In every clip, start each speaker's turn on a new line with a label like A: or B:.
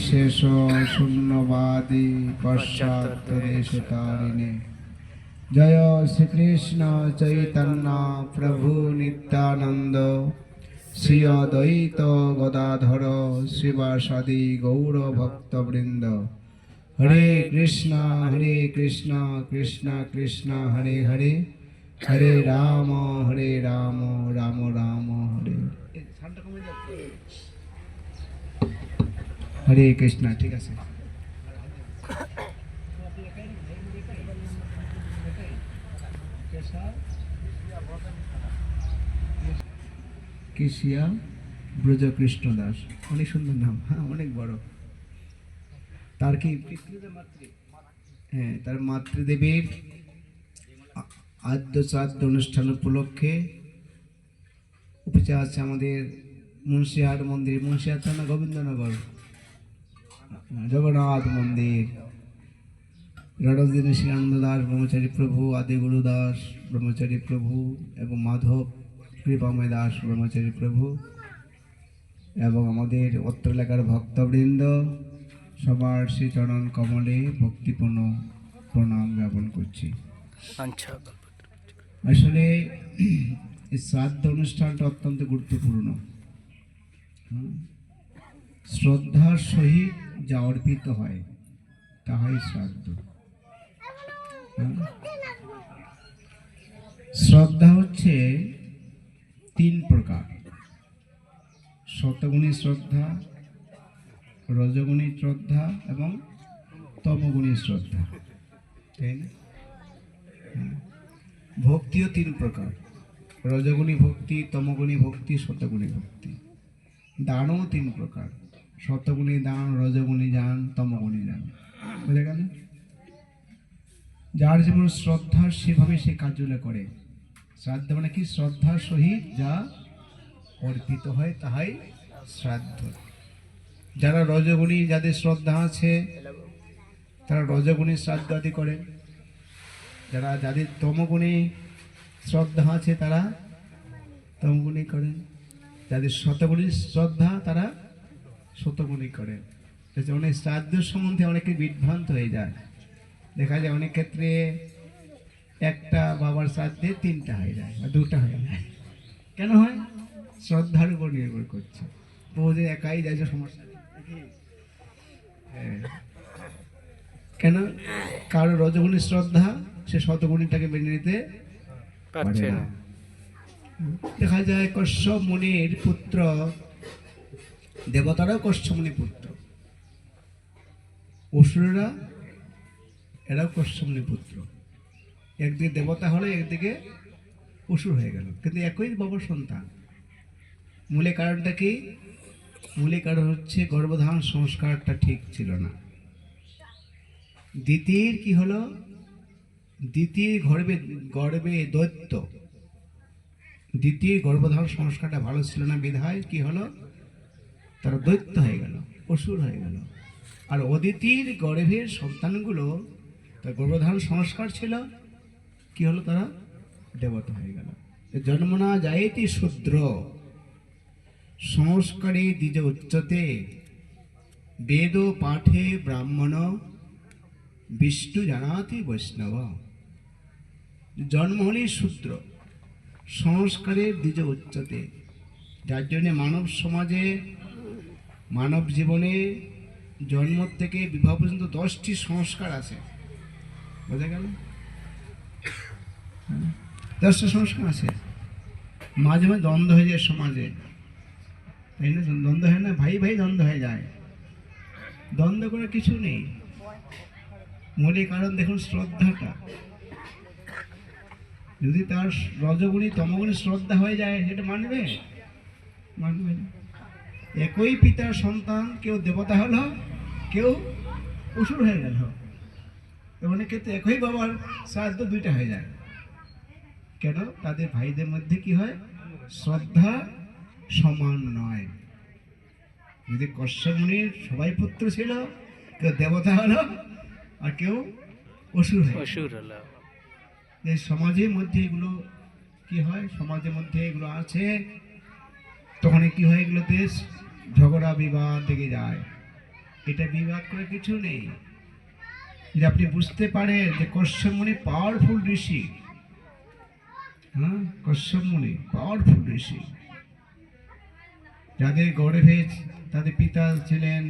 A: নির্বিশেষ শূন্যবাদী পশ্চাৎদেশতারিণে জয় শ্রীকৃষ্ণ চৈতন্য প্রভু নিত্যানন্দ শ্রী অদ্বৈত গদাধর শিবাসাদি গৌর ভক্তবৃন্দ। হরে কৃষ্ণ কৃষ্ণ কৃষ্ণ হরে হরে, হরে রাম রাম রাম হরে হরে কৃষ্ণ। ঠিক আছে, কেশিয়া ব্রজ কৃষ্ণ দাস, অনেক সুন্দর নাম। হ্যাঁ, অনেক বড়। তার কি হ্যাঁ, তার মাতৃদেবীর আদ্য শ্রাদ্ধ অনুষ্ঠান উপলক্ষে উপচে আছে আমাদের মুন্সিহাট মন্দির, মুন্সিহাট না গোবিন্দনগর জগন্নাথ মন্দির। রণদিনী শ্রী আনন্দ দাস ব্রহ্মচারী প্রভু, আদিগুরু দাস ব্রহ্মচারী প্রভু এবং মাধব কৃপাময় দাস ব্রহ্মচারী প্রভু এবং আমাদের অত্র এলাকার ভক্তবৃন্দ সবার শ্রীচরণ কমলে ভক্তিপূর্ণ প্রণাম জ্ঞাপন করছি। আসলে এই শ্রাদ্ধ অনুষ্ঠানটা অত্যন্ত গুরুত্বপূর্ণ। শ্রদ্ধার সহিত যা অর্পিত হয় তাহাই শ্রাদ্ধ। শ্রদ্ধা হচ্ছে তিন প্রকার: শতগুণী শ্রদ্ধা, রজগুণী শ্রদ্ধা এবং তমগুণী শ্রদ্ধা, তাই না? ভক্তিও তিন প্রকার: রজগুণী ভক্তি, তমগুণী ভক্তি, শতগুণী ভক্তি। দানও তিন প্রকার: শতগুণী দান, রজগুণী দান, তমগুণী দান। বুঝে গেল? যার যেমন শ্রদ্ধা সেভাবে সে কাজগুলো করে। শ্রাদ্ধ মানে কি? শ্রদ্ধার সহিত যা অর্পিত হয় তাহাই শ্রাদ্ধ। যারা রজগুণী, যাদের শ্রদ্ধা আছে তারা রজগুণী শ্রাদ্ধ আদি করেন। যাদের তমগুণী শ্রদ্ধা আছে তারা তমগুণী করেন। যাদের শতগুণী শ্রদ্ধা তারা শতগুণী করেন। অনেক শ্রাদ্ধের সম্বন্ধে অনেকে বিভ্রান্ত হয়ে যায়। দেখা যায় অনেক ক্ষেত্রে একটা বাবার শ্রাদ্ধে তিনটা হয়ে যায় বা দুটা হয়ে যায়। কেন হয়? শ্রদ্ধার উপর নির্ভর করছে। বোঝে একাই যায়, সমস্যা নেই। কেন? কারো রজগুণী শ্রদ্ধা, সে শতগুণীটাকে মেনে নিতে পারছে না। দেখা যায় কশ্যপ মুনির পুত্র, দেবতারাও কশ্যপ মুনির পুত্র, অসুররা এরাও কশ্যপ মুনির পুত্র। একদিকে দেবতা হলো, একদিকে অসুর হয়ে গেল, কিন্তু একই বাবার সন্তান। মূলে কারণটা কি? মূলে কারণ হচ্ছে গর্ভধারণ সংস্কারটা ঠিক ছিল না। দ্বিতীয় কি হলো? দ্বিতীয় গর্ভে দৈত্য, দ্বিতীয় গর্ভধারণ সংস্কারটা ভালো ছিল না বিধায় কি হলো? তারা দৈত্য হয়ে গেল, অসুর হয়ে গেল। আর অদিতির গর্ভের সন্তানগুলো তার গর্ভধারণ সংস্কার ছিল, কি হলো? তারা দেবতা হয়ে গেল। জন্ম না যায়তি শূদ্র সংস্কারে দ্বিজ উচ্চতে, বেদ পাঠে ব্রাহ্মণ বিষ্ণু জানাতি বৈষ্ণব। জন্ম হলেই শূদ্র, সংস্কারের দ্বিজ উচ্চতে। যার জন্যে মানব সমাজে, মানব জীবনে জন্ম থেকে বিবাহ পর্যন্ত 10টি সংস্কার আছে। বোঝা গেল? 10টা সংস্কার আছে। মাঝে মাঝে দ্বন্দ্ব হয়ে যায় সমাজে, তাই না? দ্বন্দ্ব হয় না? ভাই ভাই দ্বন্দ্ব হয়ে যায়। দ্বন্দ্ব করে কিছু নেই। মূলে কারণ দেখুন শ্রদ্ধাটা। যদি তার রজগুণী তমগুণী শ্রদ্ধা হয়ে যায়, সেটা মানবে? মানবে না। একই পিতার সন্তান, কেউ দেবতা হলো, কেউ অসুর হয়ে গেল। অনেক ক্ষেত্রে একই বাবার শ্রাদ্ধ দুইটা হয়ে যায়। কেন? তাদের ভাইদের মধ্যে কি হয়? শ্রদ্ধা সমান নয়। যদি কশ্যপ মুনির সবাই পুত্র ছিল, কেউ দেবতা হলো আর কেউ অসুর হলো। যে সমাজের মধ্যে এগুলো কি হয়? সমাজের মধ্যে এগুলো আছে, তখন কি হয়? এগুলোতে ঝগড়া বিবাদ লেগে যায়। এটা বিবাদ করে কিছু নেই। যে আপনি বুঝতে পারেন যে কশ্যপ মুনি পাওয়ারফুল ঋষি, হ্যাঁ, কশ্যপ মুনি পাওয়ারফুল ঋষি, যাদের গর্ভে তাদের পিতা ছিলেন,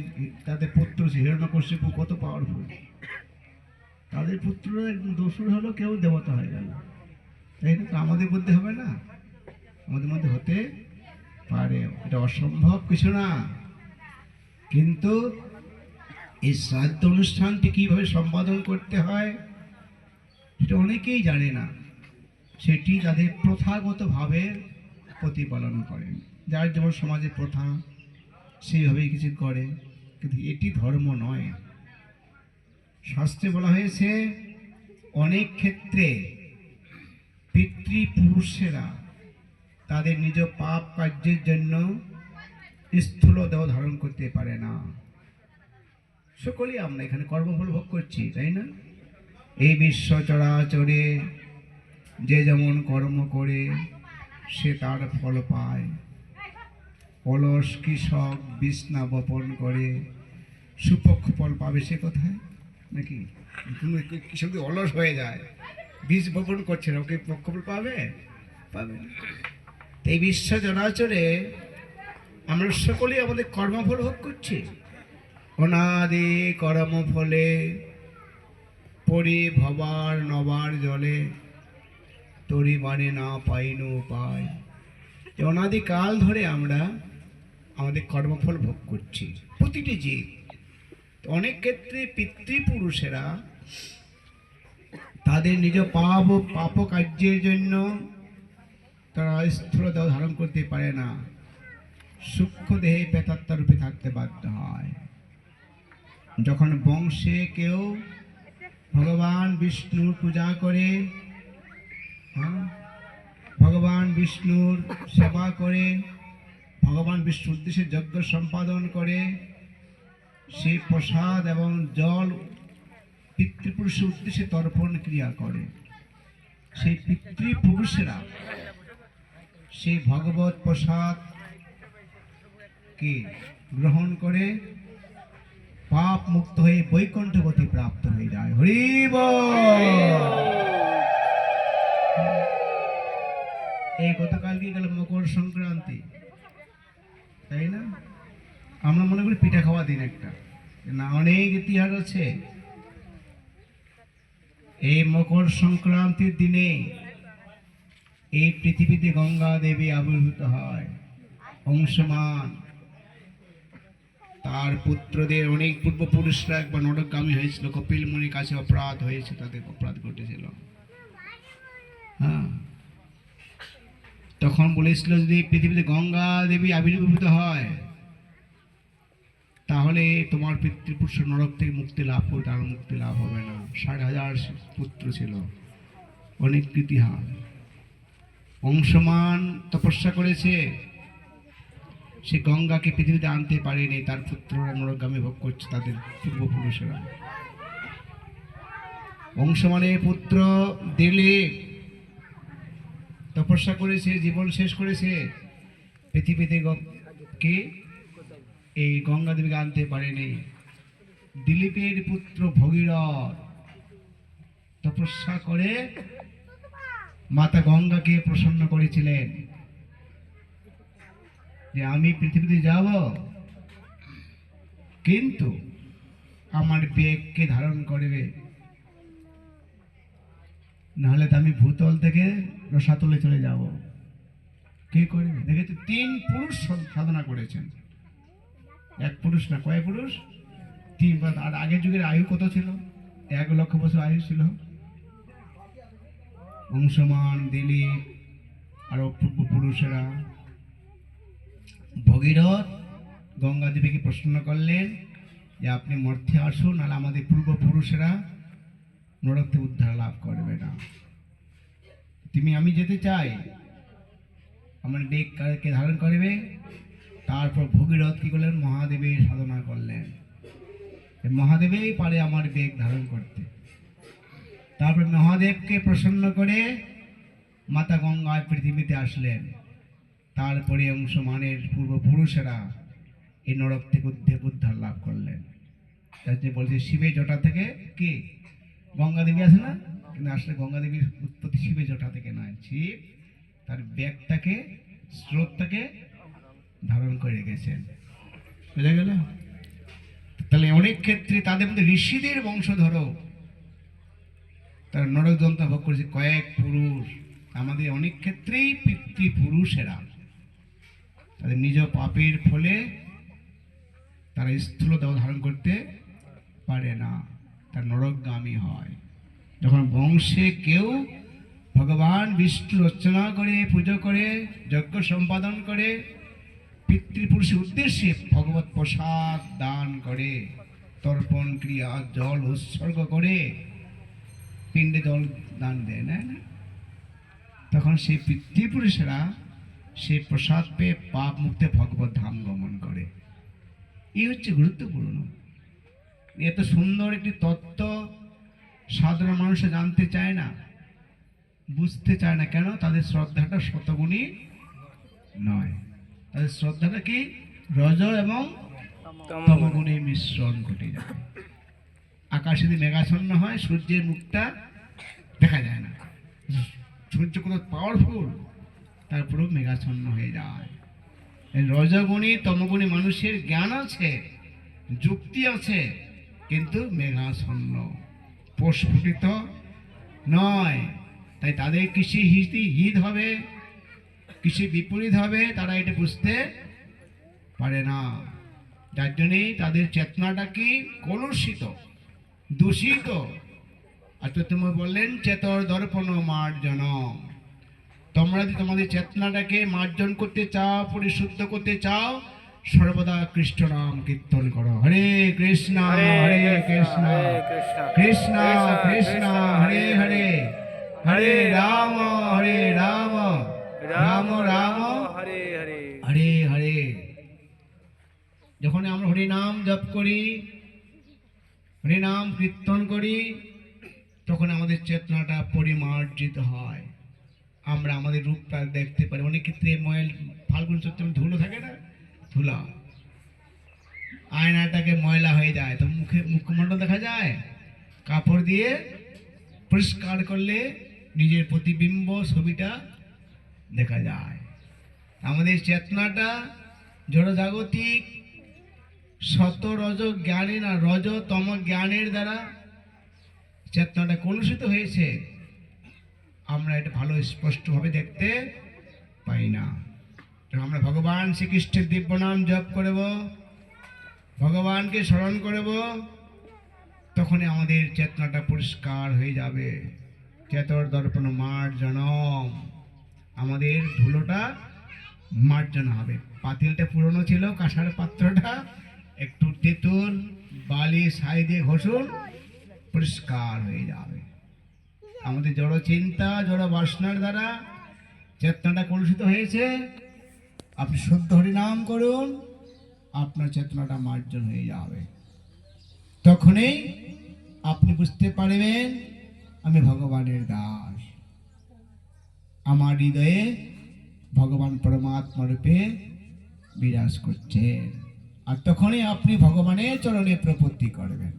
A: তাদের পুত্র হিরণ্যকশিপু কত পাওয়ারফুল, তাদের পুত্র দোষর হলো কেউ দেবতা হয়ে গেল, তাই না? তো আমাদের মধ্যে হবে না? আমাদের মধ্যে হতে পারে, এটা অসম্ভব কিছু না। কিন্তু এই শ্রাদ্ধ অনুষ্ঠানটি কিভাবে সম্পাদন করতে হয় সেটা অনেকেই জানে না। সেটি তাদের প্রথাগতভাবে প্রতিপালন করেন, যার যেমন সমাজে প্রথা সেইভাবেই কিছু করে, কিন্তু এটি ধর্ম নয়। শাস্ত্রে বলা হয়েছে অনেক ক্ষেত্রে পিতৃপুরুষেরা তাদের নিজ পাপ কার্যের জন্য স্থূল দেহ ধারণ করতে পারে না। সকলেই আমরা এখানে কর্মফল ভোগ করছি, তাই না? এই বিশ্ব চরাচরে যে যেমন কর্ম করে সে তার ফল পায়। অলস কৃষক বিছনা বপন করে সুপক্ষ ফল পাবে, সে কোথায়? নাকি কৃষক যদি অলস হয়ে যায়, বীজ বপন করছে না, ওকে পক্ষ ফল পাবে? পাবে না। এই বিশ্ব চরাচরে আমরা সকলেই আমাদের কর্মফল ভোগ করছি। অনাদি কর্মফলে পরি ভবার নবার জলে তরি মানে না পাইনু উপায়। অনাদিকাল ধরে আমরা আমাদের কর্মফল ভোগ করছি, প্রতিটি জীব। অনেক ক্ষেত্রে পিতৃপুরুষেরা তাদের নিজ পাপ ও পাপ কার্যের জন্য তারা স্থূল দেহ ধারণ করতে পারে না, সূক্ষ্ম দেহে প্রেতাত্মা রূপে থাকতে বাধ্য হয়। যখন বংশে কেউ ভগবান বিষ্ণুর পূজা করে, ভগবান বিষ্ণুর সেবা করে, ভগবান বিষ্ণুর উদ্দেশ্যে যজ্ঞ সম্পাদন করে, সেই প্রসাদ এবং জল পিতৃপুরুষের উদ্দেশ্যে তর্পণ ক্রিয়া করে, সেই পিতৃপুরুষেরা সেই ভগবত প্রসাদ কে গ্রহণ করে পাপ মুক্ত হয়ে বৈকুণ্ঠ গতি প্রাপ্ত হয়ে যায়। হরি বল। এই গতকাল কি গেল মকর সংক্রান্তি, তাই না? আমরা মনে করি পিঠা খাওয়া দিন একটা, না, অনেক ইতিহাস আছে। এই মকর সংক্রান্তির দিনে এই পৃথিবীতে গঙ্গা দেবী আবির্ভূত হয়। অংশমান তার পুত্রদের অনেক পূর্বপুরুষরা একবার নরকগামী হয়েছিল, কপিল মুনির কাছে অপরাধ হয়েছে, তাদের অপরাধ ঘটেছিল। হ্যাঁ, তখন বলেছিল যদি পৃথিবীতে গঙ্গা দেবী আবির্ভূত হয় তাহলে তোমার পিতৃপুরুষ নরক থেকে মুক্তি লাভ করবে, তার মুক্তি লাভ হবে না। 60,000 পুত্র ছিল, অনেক ইতিহাস। অংশমান তপস্যা করেছে, সে গঙ্গাকে পৃথিবীতে আনতে পারেনি, তার পুত্ররা নরকগামী ভোগ করছে, তাদের পূর্বপুরুষেরা। অংশমানের পুত্র দিলীপ তপস্যা করেছে, জীবন শেষ করেছে, পৃথিবীতে কে এই গঙ্গা দেবীকে আনতে পারেনি। দিলীপের পুত্র ভগীরথ তপস্যা করে মাতা গঙ্গাকে প্রসন্ন করেছিলেন যে আমি পৃথিবীতে যাব, কিন্তু আমার বেগকে ধারণ করবে, নাহলে তো আমি ভূতল থেকে রসাতলে চলে যাব। কে করবে? দেখেছি 3 পুরুষ সাধনা করেছেন, এক পুরুষ না, কয় পুরুষ? 3। আর আগের যুগের আয়ু কত ছিল? 1 লক্ষ বছর আয়ু ছিল। অংশমান, দিলীপ আরো পূর্বপুরুষেরা। ভগীরথ গঙ্গা দেবীকে প্রসন্ন করলেন যে আপনি মর্তে আসুন, নাহলে আমাদের পূর্বপুরুষেরা নরক থেকে উদ্ধার লাভ করবে না। আমি যেতে চাই, আমার বেগকে ধারণ করবে। তারপর ভগীরথ কি করলেন? মহাদেবের সাধনা করলেন, মহাদেবেই পারে আমার বেগ ধারণ করতে। তারপর মহাদেবকে প্রসন্ন করে মাতা গঙ্গায় পৃথিবীতে আসলেন। তারপরে অংশমানের পূর্বপুরুষেরা এই নরক থেকে উদ্ধার লাভ করলেন। তার যে বলছে শিবের জটা থেকে কি গঙ্গা দেবী আছে না, কিন্তু আসলে গঙ্গা দেবীর উৎপত্তি শিবের জটা থেকে নয়। শিব তার ব্যাগটাকে, স্রোতটাকে ধারণ করে রেখেছেন। বুঝা গেল? তাহলে অনেক ক্ষেত্রে তাদের মধ্যে ঋষিদের বংশধর তারা নরক যন্ত্রণা ভোগ করেছে কয়েক পুরুষ। আমাদের অনেক ক্ষেত্রেই পিতৃপুরুষেরা তাদের নিজ পাপের ফলে তারা স্থূলতাও ধারণ করতে পারে না, তার নরকগামী হয়। যখন বংশে কেউ ভগবান বিষ্ণু রচনা করে, পুজো করে, যজ্ঞ সম্পাদন করে, পিতৃপুরুষের উদ্দেশ্যে ভগবত প্রসাদ দান করে, তর্পণ ক্রিয়া, জল উৎসর্গ করে, পিণ্ডে জল দান দেয় না, তখন সেই পিতৃপুরুষেরা সেই প্রসাদ পেয়ে পাপ মুক্তে ভগবত ধাম গমন করে। এই হচ্ছে গুরুত্বপূর্ণ। এত সুন্দর একটি তত্ত্ব সাধারণ মানুষ জানতে চায় না, বুঝতে চায় না। কেন? তাদের শ্রদ্ধাটা শতগুণী নয়, তাদের শ্রদ্ধাটা কি রজ এবং তমগুণে মিশ্রণ ঘটে যায়। আকাশে যদি মেঘাচ্ছন্ন হয়, সূর্যের মুখটা দেখা যায় না, সূর্য কত পাওয়ারফুল, তারপরেও মেঘাচ্ছন্ন হয়ে যায়। রজগুণী তমগুণী মানুষের জ্ঞান আছে, যুক্তি আছে, কিন্তু মেঘাচ্ছন্ন, প্রস্ফুটিত নয়। তাই তাদের কৃষি হিত হবে, কৃষি বিপরীত হবে, তারা এটা বুঝতে পারে না। যার জন্যেই তাদের চেতনাটা কি কলুষিত, দূষিত। আচ্ছা, তুমি বললেন চেতর দর্পণ মার্জন। তোমরা যদি তোমাদের চেতনাটাকে মার্জন করতে চাও, পরিশুদ্ধ করতে চাও, সর্বদা কৃষ্ণ নাম কীর্তন করো। হরে কৃষ্ণ হরে কৃষ্ণ কৃষ্ণ কৃষ্ণ হরে হরে, হরে রাম রাম রাম হরে হরে হরে হরে। যখন আমরা হরি নাম জপ করি, হরি নাম কীর্তন করি, তখন আমাদের চেতনাটা পরিমার্জিত হয়। আমরা আমাদের রূপটা দেখতে পারি। অনেক ক্ষেত্রে ময়েল ফাল্গুন চৈত্র ধুলো থাকে না, ধুলা আয়নাটাকে ময়লা হয়ে যায়, তো মুখমণ্ডল দেখা যায়। কাপড় দিয়ে পরিষ্কার করলে নিজের প্রতিবিম্ব ছবিটা দেখা যায়। আমাদের চেতনাটা জড়জাগতিক সত রজ জ্ঞানে না, রজ তম জ্ঞানের দ্বারা চেতনাটা কলুষিত হয়েছে। আমরা এটা ভালো স্পষ্টভাবে দেখতে পাই না। আমরা ভগবান শ্রীকৃষ্ণের দিব্য নাম জপ করব, ভগবানকে স্মরণ করব, তখনই আমাদের চেতনাটা পরিষ্কার হয়ে যাবে। চেতর দর্পণ মার্জনম, আমাদের ধুলোটা মার্জন হবে। পাতিলটা পুরনো ছিল, কাঁসার পাত্রটা একটু তেঁতুল বালি ছাই দিয়ে ঘষুন, পরিষ্কার হয়ে যাবে। আমাদের জড় চিন্তা, জড় বাসনার দ্বারা চেতনাটা কলুষিত হয়েছে। আপনি শুদ্ধ হরিনাম করুন, আপনার চেতনাটা মার্জন হয়ে যাবে। তখনই আপনি বুঝতে পারবেন আমি ভগবানের দাস, আমার হৃদয়ে ভগবান পরমাত্মা রূপে বিরাজ করছেন। আর তখনই আপনি ভগবানের চরণে প্রপত্তি করবেন।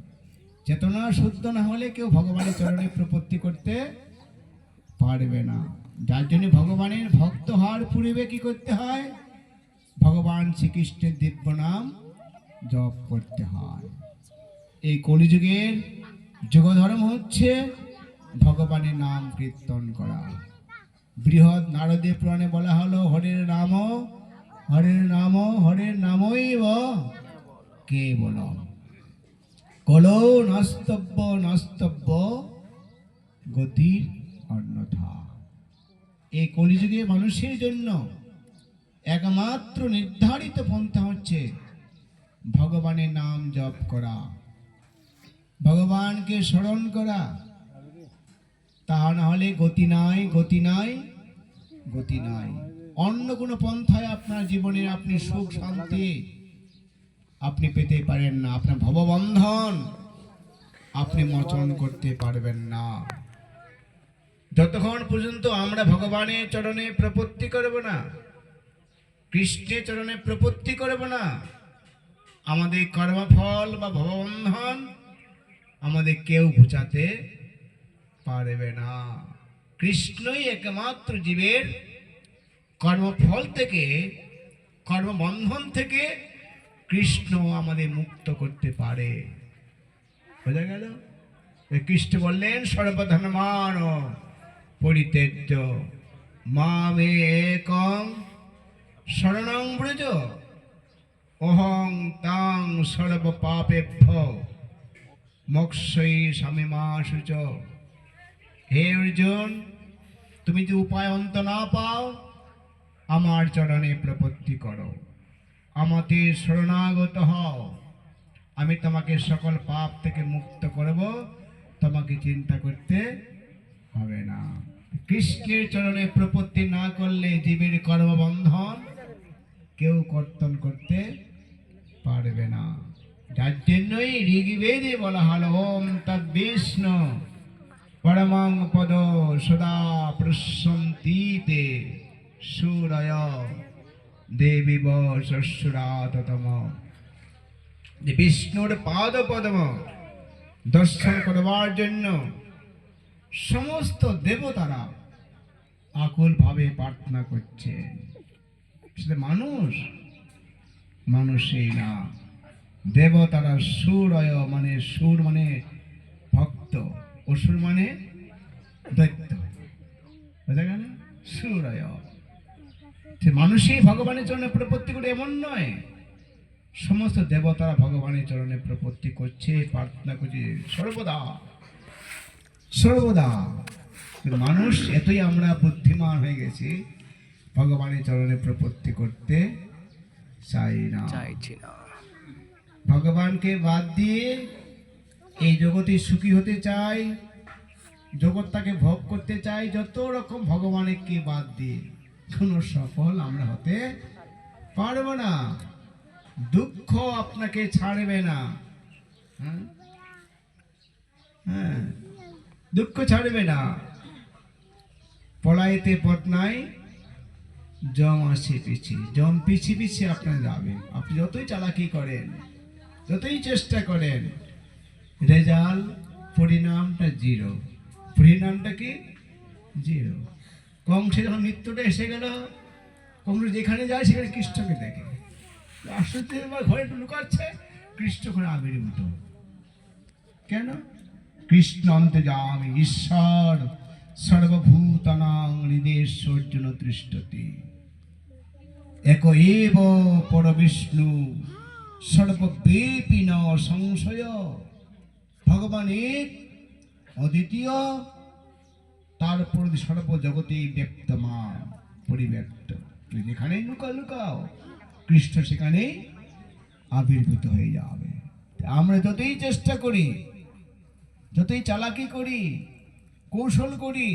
A: চেতনা শুদ্ধ না হলে কেউ ভগবানের চরণে প্রপত্তি করতে পারবে না। যার জন্য ভগবানের ভক্ত হওয়ার পূর্বে কি করতে হয়? ভগবান শ্রীকৃষ্ণের দিব্য নাম জপ করতে হয়। এই কলিযুগের যুগধর্ম হচ্ছে ভগবানের নাম কীর্তন করা। বৃহৎ নারদীয় পুরাণে বলা হলো, হরের নাম হরের নামৈব কেবলম, কলো নস্তব্য গতির অন্যথা। এই কলিযুগে মানুষের জন্য একমাত্র নির্ধারিত পন্থা হচ্ছে ভগবানের নাম জপ করা, ভগবানকে স্মরণ করা। তা না হলে গতি নাই। অন্য কোনো পন্থায় আপনার জীবনে আপনি সুখ শান্তি আপনি পেতে পারেন না। আপনার ভববন্ধন আপনি মোচন করতে পারবেন না। যতক্ষণ পর্যন্ত আমরা ভগবানের চরণে প্রপত্তি করব না, কৃষ্ণের চরণে প্রপত্তি করব না, আমাদের কর্মফল বা ভববন্ধন আমাদের কেউ ঘুচাতে পারবে না। কৃষ্ণই একমাত্র জীবের কর্মফল থেকে, কর্মবন্ধন থেকে কৃষ্ণ আমাদের মুক্ত করতে পারে। বোঝা গেল? কৃষ্ণ বললেন সর্বধর্মান পরিত্যজ্য মামে একং শরণং ব্রজ অহং তাং সর্ব পাপেভ্য মোক্ষৈ সামিমাশুচ। হে অর্জুন, তুমি যে উপায় অন্ত না পাও, আমার চরণে প্রপত্তি করো, আমাতে শরণাগত হও, আমি তোমাকে সকল পাপ থেকে মুক্ত করব, তোমাকে চিন্তা করতে হবে না। কৃষ্ণের চরণে প্রপত্তি না করলে জীবের কর্মবন্ধন কেউ কর্তন করতে পারবে না। যার জন্যই ঋগ্বেদে বলা হলো ওম তদ্বিষ্ণু পরমং পদ সদা প্রসন্তীতে সুরয় দেবীব শ্বশুরাততম। যে বিষ্ণুর পাদ পদ্ম দর্শন করবার জন্য সমস্ত দেবতারা আকুল ভাবে প্রার্থনা করছেন। সেটা মানুষই না, দেবতারা সুরয় মানে সুর মানে ভক্ত, অসুর মানে দৈত্য। বোঝা গেল? সুরয় সে মানুষই ভগবানের চরণে প্রপত্তি করে এমন নয়, সমস্ত দেবতারা ভগবানের চরণে প্রপত্তি করছে, প্রার্থনা করছে সর্বদা সর্বদা। মানুষ এতই আমরা বুদ্ধিমান হয়ে গেছি, ভগবানের চরণে প্রপত্তি করতে চাইছি না। ভগবানকে বাদ দিয়ে এই জগতে সুখী হতে চাই, জগৎটাকে ভোগ করতে চাই, যত রকম ভগবানকে বাদ দিয়ে কোনো সফল আমরা হতে পারবো না। দুঃখ আপনাকে ছাড়বে না। হ্যাঁ, দুঃখ ছাড়বে না। পলাইতে পথ নাই, জম আসে পিছি, জম পিছি পিছি আপনার যাবে। আপনি যতই চালাকি করেন, যতই চেষ্টা করেন, রেজাল্ট পরিণামটা জিরো। পরিণামটা কি? জিরো। কংসে যখন মৃত্যুটা এসে গেল, কংস যেখানে যায় সেখানে কৃষ্ণকে দেখে, আশ্চর্য ঘরে লুকাচ্ছে, কৃষ্ণ করে আবির্ভূত। কেন? কৃষ্ণ অন্তর্যামী ঈশ্বর সর্বভূতানাং হৃদয়েশ্বর্জুন দৃষ্টতি এক এব পর বিষ্ণু সর্বব্যাপী ন সংশয়। ভগবান এক, অদ্বিতীয়, তারপর সর্বজগতে ব্যক্তমান, পরিব্যক্ত। তুই যেখানে লুকাও, কৃষ্ণ সেখানেই আবির্ভূত হয়ে যাবে। আমরা যতই চেষ্টা করি, যতই চালাকি করি, কৌশল করি,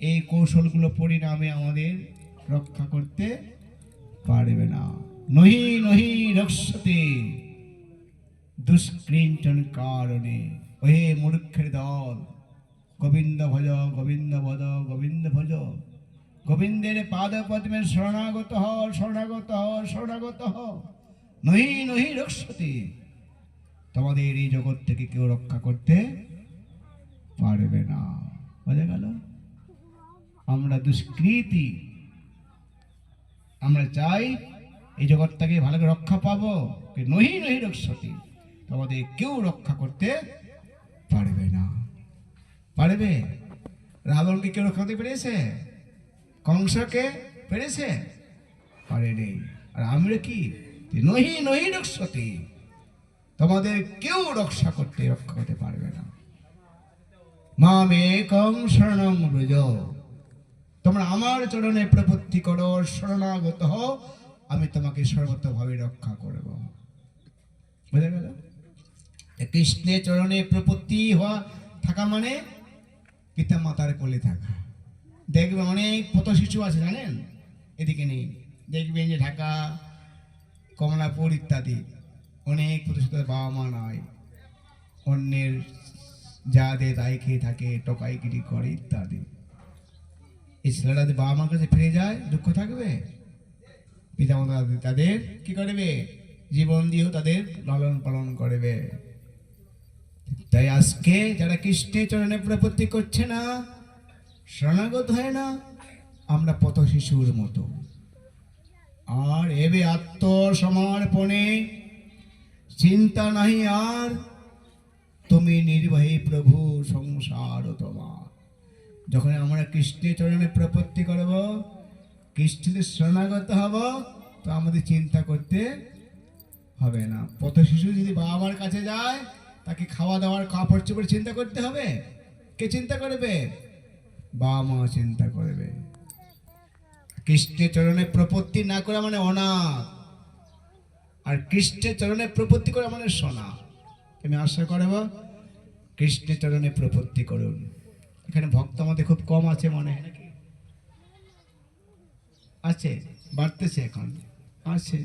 A: এই কৌশলগুলো পরিণামে আমাদের রক্ষা করতে পারবে না। নহি নহি রক্ষতে দুষ্কৃঞ্চন কারণে। ওহে মূর্খের দল, গোবিন্দ ভজ গোবিন্দ ভজ গোবিন্দ ভজ। গোবিন্দের পাদ পদ্মের শরণাগত হ, শরণাগত হ, শরণাগত হ। নহি নহি রক্ষতে। তোমাদের এই জগৎ থেকে কেউ রক্ষা করতে পারবে না। বোঝা গেল? আমরা দুষ্কৃতী, আমরা চাই এই জগৎটাকে ভালো করে রক্ষা পাবো, নহি নহি রক্ষতি। তোমাদের কেউ রক্ষা করতে পারবে না। পারবে? রাবণকে কেউ রক্ষা করতে পেরেছে? কংসকে পেরেছে? পারেনি। আর আমরা কি? নহি নহি রক্ষতি। তোমাদের কেউ রক্ষা করতে পারবে না। মামেকং শরণং ব্রজ। তোমরা আমার চরণে প্রপত্তি করো, শরণাগত হও, আমি তোমাকে সর্বতভাবে রক্ষা করব। বোঝা গেল? কৃষ্ণের চরণে প্রপত্তি হওয়া থাকা মানে পিতা মাতার কোলে থাকা। দেখবেন অনেক পথ শিশু আছে, জানেন? এদিকে নেই, দেখবেন যে ঢাকা, কমলাপুর ইত্যাদি অনেক পথ শিশু বাবা মা নাই, অন্যের যা দেয় তাই খেয়ে থাকে, টকাইগিরি করে ইত্যাদি। এই ছেলেরা যদি বাবা মার কাছে ফিরে যায়, দুঃখ থাকবে? পিতা মাতা তাদের কি করবে? জীবন দিয়েও তাদের লালন পালন করবে। তাই আজকে যারা কৃষ্ণের চরণে প্রপত্তি করছে না, শরণাগত হয় না, আমরা পথ শিশুর মতো। আর এবে আত্মসমর্পণে চিন্তা নাহি আর, তুমি নির্বাহী প্রভু সংসার তোমার। যখন আমরা কৃষ্ণের চরণে প্রপত্তি করব, কৃষ্ণের শরণাগত হব, তো আমাদের চিন্তা করতে হবে না। পথ শিশু যদি বাবা মার কাছে যায়, তাকে খাওয়া দাওয়ার কাপড় চোপড় চিন্তা করতে হবে? কে চিন্তা করবে? বাবা মা চিন্তা করবে। কৃষ্ণের চরণে প্রপত্তি না করা মানে অনাথ, আর কৃষ্ণের চরণে প্রপত্তি করা মানে সোনা। আমি আশা করব কৃষ্ণের চরণে প্রপত্তি করুন। এখানে ভক্ত আমাদের খুব কম আছে মনে হয় নাকি? আছে, বাড়তেছে এখন, আছে।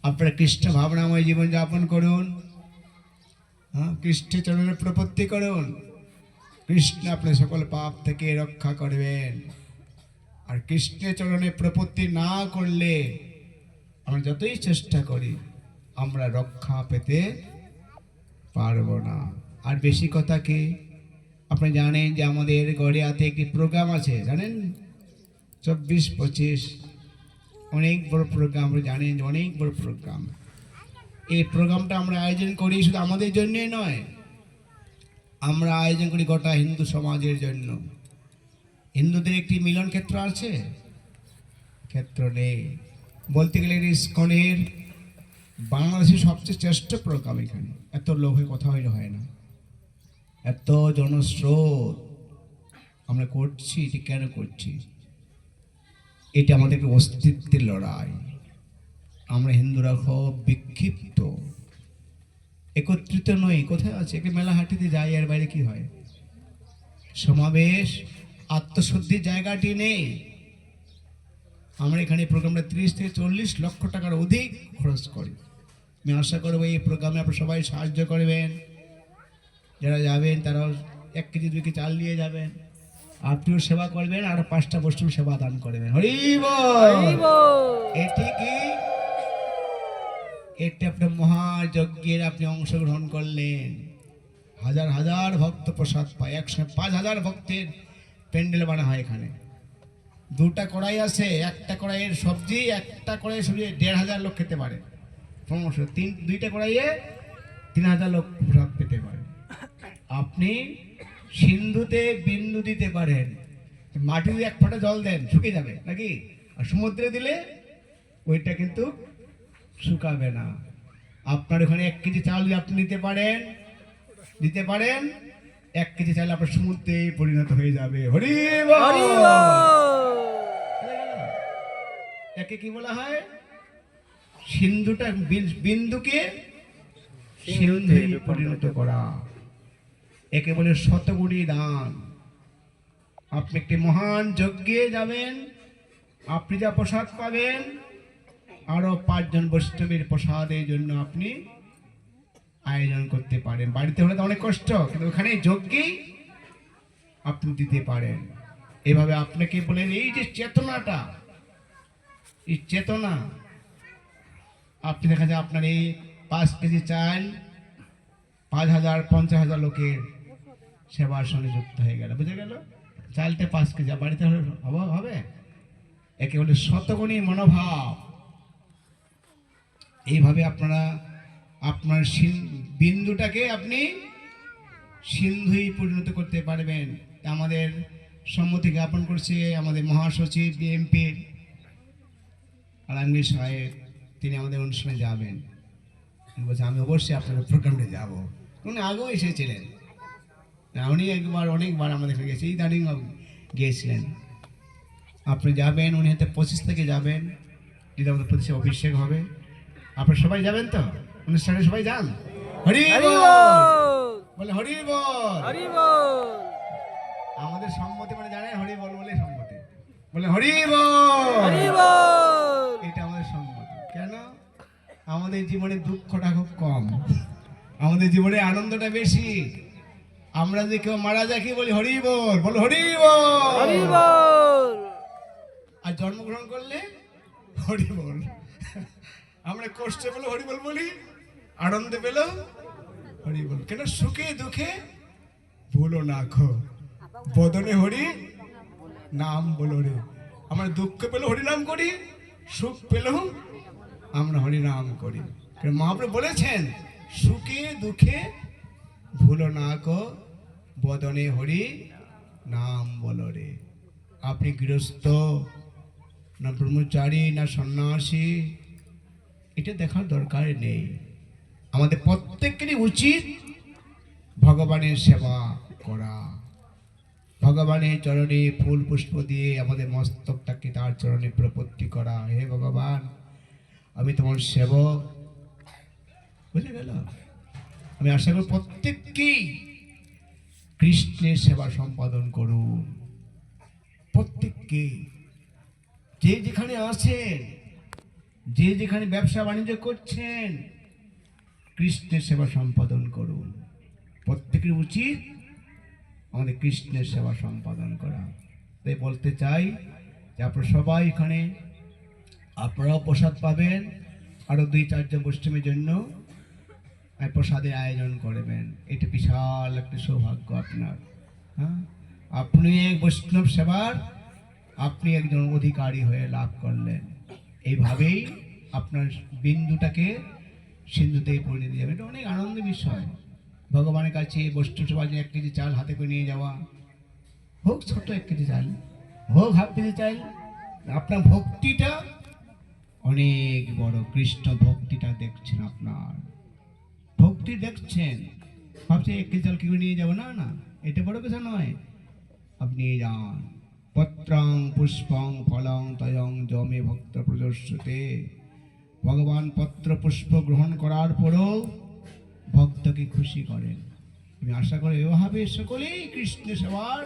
A: আপনারা কৃষ্ণ ভাবনাময় জীবন যাপন করুন, হ্যাঁ, কৃষ্ণের চরণে প্রপত্তি করুন। কৃষ্ণ আপনার সকল পাপ থেকে রক্ষা করবেন। আর কৃষ্ণের চরণে প্রপত্তি না করলে আমরা যতই চেষ্টা করি, আমরা রক্ষা পেতে পারবো না। আর বেশি কথা কি, আপনি জানেন যে আমাদের গড়িয়াতে একটি প্রোগ্রাম আছে, জানেন? 24-25 অনেক বড় প্রোগ্রাম, জানেন, অনেক বড় প্রোগ্রাম। এই প্রোগ্রামটা আমরা আয়োজন করি শুধু আমাদের জন্যই নয়, আমরা আয়োজন করি গোটা হিন্দু সমাজের জন্য। হিন্দুদের একটি মিলন ক্ষেত্র আছে? ক্ষেত্র নেই। বলতে গেলে ইসকনের বাংলাদেশের সবচেয়ে শ্রেষ্ঠ প্রোগ্রাম। এখানে এত লোকে কথা হইলে হয় না, এত জনস্রোত আমরা করছি। এটি কেন করছি? এটা আমাদের অস্তিত্বের লড়াই। আমরা হিন্দুরা খুব বিক্ষিপ্ত, একত্রিত নই। কোথায় আছে? একে মেলাহাটিতে যাই, আর বাইরে কি হয়? সমাবেশ, আত্মশুদ্ধির জায়গাটি নেই। আমরা এখানে প্রোগ্রামটা 30 থেকে 40 লক্ষ টাকার অধিক খরচ করি। আমি আশা করবো এই প্রোগ্রামে আপনারা সবাই সাহায্য করবেন। যারা যাবেন তারাও 1 কেজি 2 কেজি চাল নিয়ে যাবেন। আপনিও সেবা করবেন, আর 5টা বৈষ্ণব সেবা দান করবেন। হরি বল। এটি কি? এটা আপনার মহাযজ্ঞের আপনি অংশগ্রহণ করলেন। হাজার হাজার ভক্ত প্রসাদ পায়। 105,000 ভক্তের প্যান্ডেল বানা হয় এখানে। 2টা কড়াই আছে, একটা কড়াইয়ের সবজি, একটা কড়াইয়ের সবজি 1,500 লোক খেতে পারে। 2টা কড়াইয়ে 3,000 লোক প্রসাদ পেতে পারে। আপনি সিন্ধুতে বিন্দু দিতে পারেন, মাটিতে 1 ফোঁটা জল দেন, শুকিয়ে যাবে নাকি? আর সমুদ্রে দিলে ওইটা কিন্তু শুকাবে না। আপনার ওখানে 1 কেজি চাল যদি আপনি দিতে পারেন 1 কেজি চাল আপনার সমুদ্রে পরিণত হয়ে যাবে। হরি বল। একে কি বলা হয়? সিন্ধুটা, বিন্দুকে সিন্ধুতে পরিণত করা, একে বলে শতগুণী দান। আপনি একটি মহান যজ্ঞে যাবেন, আপনি যা প্রসাদ পাবেন, আরো 5 জন বৈষ্ণবের প্রসাদের জন্য আপনি আয়োজন করতে পারেন। বাড়িতে হলে তো অনেক কষ্ট, কিন্তু ওখানে যজ্ঞেই আপনি দিতে পারেন। এভাবে আপনাকে বলেন, এই যে চেতনাটা, এই চেতনা, আপনি দেখা যায় আপনার এই 5 কেজি চাল 5,000 50,000 লোকের সেবার সঙ্গে যুক্ত হয়ে গেল। বুঝে গেল? চালটা 5 কেজি, বাড়িতে হলে হবে? একে বলে শতগুণী মনোভাব। এইভাবে আপনারা আপনার বিন্দুটাকে আপনি সিন্ধুই পরিণত করতে পারবেন। আমাদের সম্মতি জ্ঞাপন করছে আমাদের মহাসচিব বিএমপি আলমগীর সাহেব, তিনি আমাদের অনুষ্ঠানে যাবেন। বলছে আমি অবশ্যই আপনাদের প্রোগ্রামে যাবো। উনি আগেও এসেছিলেন, উনি অনেকবার আমাদের এখানে গেছে, ইদানিং গিয়েছিলেন। আপনি যাবেন, উনি হয়তো 25 থেকে যাবেন, যদি আমাদের প্রতিষ্ঠা অভিষেক হবে। আপনারা সবাই যাবেন তো অনুষ্ঠানে? সবাই যান। হরি বল বলে, হরি বল। আমাদের সম্মতি মানে জানেন, হরি বল বলে সম্মতি, বলে হরি বল। এটা আমাদের সম্মতি। কেন? আমাদের জীবনে দুঃখটা খুব কম, আমাদের জীবনে আনন্দটা বেশি। আমরা যদি কেউ মারা যায় কি বলি? হরি বল, বলো হরি বল। আর জন্মগ্রহণ করলে হরি বল। আমরা কষ্টে পেলে হরিবল বলি, আনন্দে পেলেও হরিবল। কেন? সুখে দুঃখে ভুলো না খো, বদনে হরি নাম বলো রে। আমরা দুঃখ পেলেও হরিনাম করি, সুখ পেলেও আমরা হরিনাম করি। মহাপ্রভু বলেছেন সুখে দুঃখে ভুলো না কো, বদনে হরি নাম বলো রে। আপনি গৃহস্থ না ব্রহ্মচারী না সন্ন্যাসী, এটা দেখার দরকার নেই। আমাদের প্রত্যেকেরই উচিত ভগবানের সেবা করা, ভগবানের চরণে ফুল পুষ্প দিয়ে আমাদের মস্তকটাকে তার চরণে প্রপত্তি করা। হে ভগবান, আমি তোমার সেবক। বুঝে গেল? আমি আশা করি প্রত্যেককেই কৃষ্ণের সেবা সম্পাদন করুন। প্রত্যেককে, যে যেখানে আছেন, যে যেখানে ব্যবসা বাণিজ্য করছেন, কৃষ্ণের সেবা সম্পাদন করুন। প্রত্যেকের উচিত আমাদের কৃষ্ণের সেবা সম্পাদন করা। তাই বলতে চাই যে আপনারা সবাই এখানে, আপনারাও প্রসাদ পাবেন। আরো 2-4 জন বৈষ্ণবের জন্য প্রসাদের আয়োজন করবেন। এটা বিশাল একটা সৌভাগ্য আপনার। হ্যাঁ, আপনি এক বৈষ্ণব সেবার আপনি একজন অধিকারী হয়ে লাভ করলেন। এইভাবেই আপনার বিন্দুটাকে সিন্ধুতে পরিণত যাবে। এটা অনেক আনন্দের বিষয়। ভগবানের কাছে বৈষ্ণব সেবার জন্য 1 কেজি চাল হাতে করে নিয়ে যাওয়া, হোক ছোট 1 কেজি চাল, হোক হাফ কেজি চাল, আপনার ভক্তিটা অনেক বড়। কৃষ্ণ ভক্তিটা দেখছেন, আপনার ভক্তি দেখছেন। ভাবছি 1 কেজি চাল কি করে নিয়ে যাবো? না না, এটা বড় কথা নয়। আপনি যান। পত্রং পুষ্পং ফলং তয়ং জমে ভক্ত প্রদর্শতে। ভগবান পত্র পুষ্প গ্রহণ করার পরও ভক্তকে খুশি করেন। আমি আশা করি এভাবে সকলেই কৃষ্ণ সেবার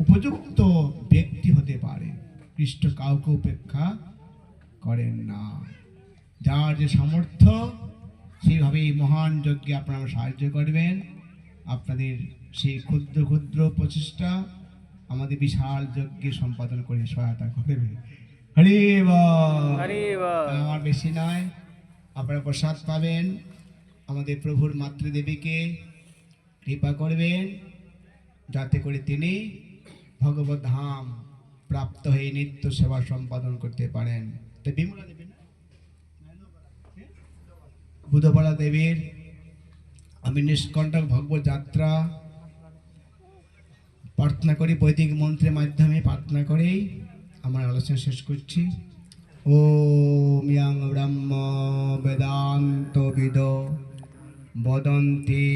A: উপযুক্ত ব্যক্তি হতে পারে। কৃষ্ণ কাউকে উপেক্ষা করেন না। যার যে সামর্থ্য সেইভাবে এই মহান যজ্ঞে আপনারা সাহায্য করবেন। আপনাদের সেই ক্ষুদ্র ক্ষুদ্র প্রচেষ্টা আমাদের বিশাল যজ্ঞে সম্পাদন করে সহায়তা করবে। হরি বল। আমার বেশি নয়, আপনারা প্রসাদ পাবেন। আমাদের প্রভুর মাতৃদেবীকে কৃপা করবেন যাতে করে তিনি ভগবত ধাম প্রাপ্ত হয়ে নিত্য সেবা সম্পাদন করতে পারেন। তো বিমলা দেবী না, বুধপাড়া দেবীর আমি নিষ্কণ্টক ভগবত যাত্রা প্রার্থনা করি, বৈদিক মন্ত্রের মাধ্যমে প্রার্থনা করেই আমার আলোচনা শেষ করছি। ওম ইয়াং ব্রহ্ম বেদান্ত বিদ বদন্তি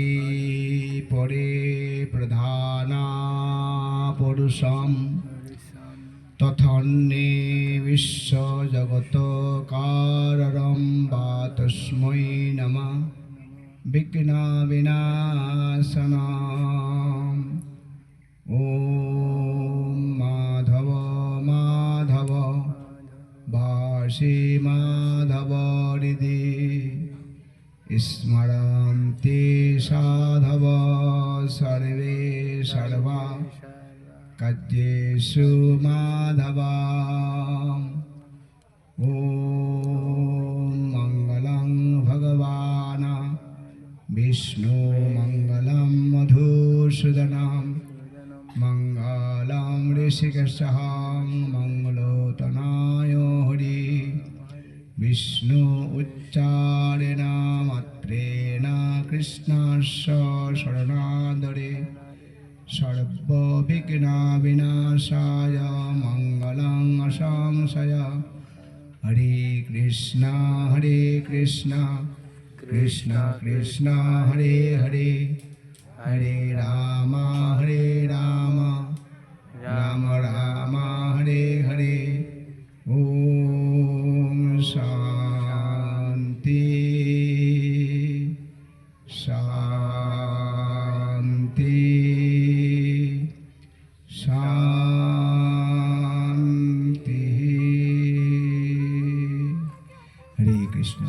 A: পরে প্রধানা পুরুষম তথন্যে বিশ্ব জগত কারণম বা তস্मै নমঃ বিঘ্ন বিনাশনাম। ওম মাধব মাধব ভাসি মাধব হৃদি স্মরন্তি সাধব সর্বে সর্বা কার্যেষু মাধব। ওম মঙ্গলং ভগবান বিষ্ণু মঙ্গলম মধুসূদনম মঙ্গলম ঋষিকেশং মঙ্গলোতনায় হরি। বিষ্ণু উচ্চারেণ মাত্রেণ কৃষ্ণস্য শরণাদরে সর্ববিঘ্ন বিনাশায় মঙ্গলং অসংশয়। হরে কৃষ্ণ কৃষ্ণ কৃষ্ণ হরে হরে, হরে রাম রাম রাম হরে হরে। ওম শান্তি শান্তি শান্তি। হরে কৃষ্ণ।